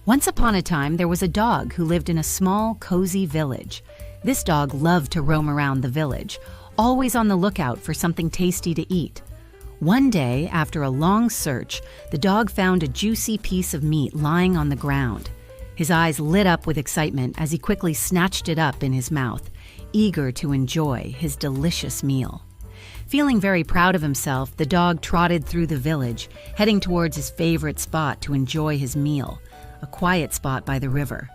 Once upon a time, there was a dog who lived in a small, cozy village. This dog loved to roam around the village, always on the lookout for something tasty to eat. One day, after a long search, the dog found a juicy piece of meat lying on the ground. His eyes lit up with excitement as he quickly snatched it up in his mouth, eager to enjoy his delicious meal. Feeling very proud of himself, the dog trotted through the village, heading towards his favorite spot to enjoy his meal, a quiet spot by the river.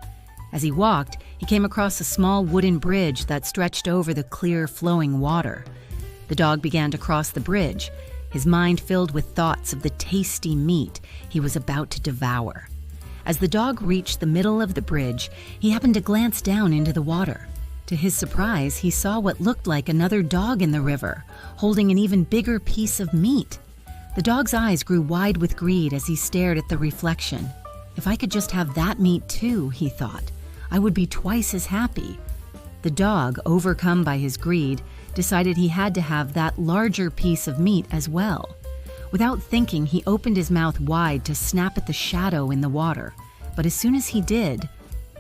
As he walked, he came across a small wooden bridge that stretched over the clear, flowing water. The dog began to cross the bridge, his mind filled with thoughts of the tasty meat he was about to devour. As the dog reached the middle of the bridge, he happened to glance down into the water. To his surprise, he saw what looked like another dog in the river, holding an even bigger piece of meat. The dog's eyes grew wide with greed as he stared at the reflection. If I could just have that meat too, he thought, I would be twice as happy. The dog, overcome by his greed, decided he had to have that larger piece of meat as well. Without thinking, he opened his mouth wide to snap at the shadow in the water. But as soon as he did,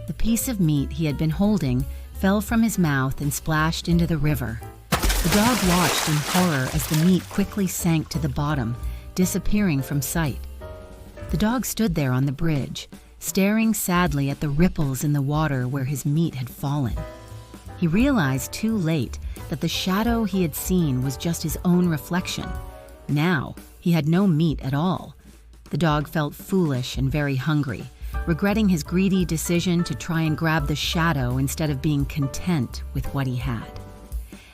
the piece of meat he had been holding fell from his mouth and splashed into the river. The dog watched in horror as the meat quickly sank to the bottom, disappearing from sight. The dog stood there on the bridge, staring sadly at the ripples in the water where his meat had fallen. He realized too late that the shadow he had seen was just his own reflection. Now, he had no meat at all. The dog felt foolish and very hungry, regretting his greedy decision to try and grab the shadow instead of being content with what he had.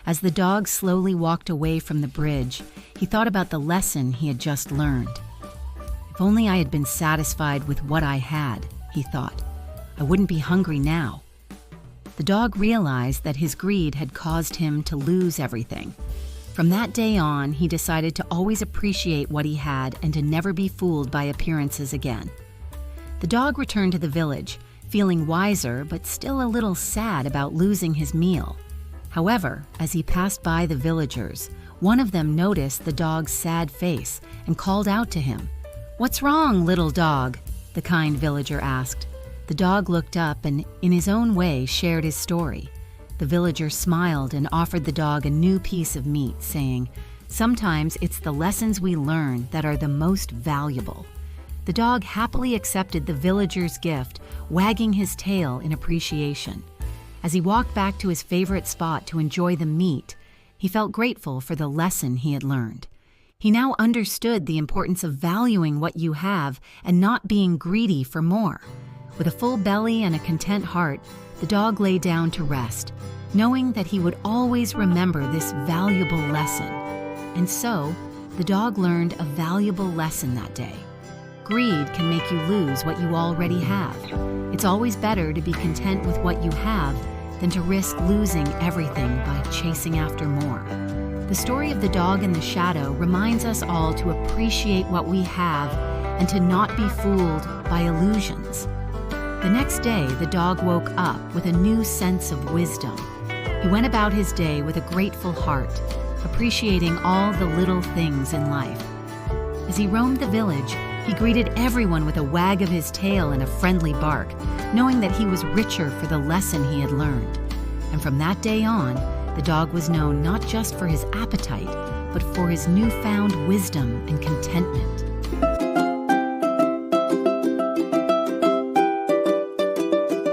As the dog slowly walked away from the bridge, he thought about the lesson he had just learned. If only I had been satisfied with what I had, he thought, I wouldn't be hungry now. The dog realized that his greed had caused him to lose everything. From that day on, he decided to always appreciate what he had and to never be fooled by appearances again. The dog returned to the village, feeling wiser but still a little sad about losing his meal. However, as he passed by the villagers, one of them noticed the dog's sad face and called out to him. "What's wrong, little dog?" the kind villager asked. The dog looked up and, in his own way, shared his story. The villager smiled and offered the dog a new piece of meat, saying, "Sometimes it's the lessons we learn that are the most valuable." The dog happily accepted the villager's gift, wagging his tail in appreciation. As he walked back to his favorite spot to enjoy the meat, he felt grateful for the lesson he had learned. He now understood the importance of valuing what you have and not being greedy for more. With a full belly and a content heart, the dog lay down to rest, knowing that he would always remember this valuable lesson. And so, the dog learned a valuable lesson that day. Greed can make you lose what you already have. It's always better to be content with what you have than to risk losing everything by chasing after more. The story of the dog in the shadow reminds us all to appreciate what we have and to not be fooled by illusions. The next day, the dog woke up with a new sense of wisdom. He went about his day with a grateful heart, appreciating all the little things in life. As he roamed the village, he greeted everyone with a wag of his tail and a friendly bark, knowing that he was richer for the lesson he had learned. And from that day on, the dog was known not just for his appetite, but for his newfound wisdom and contentment.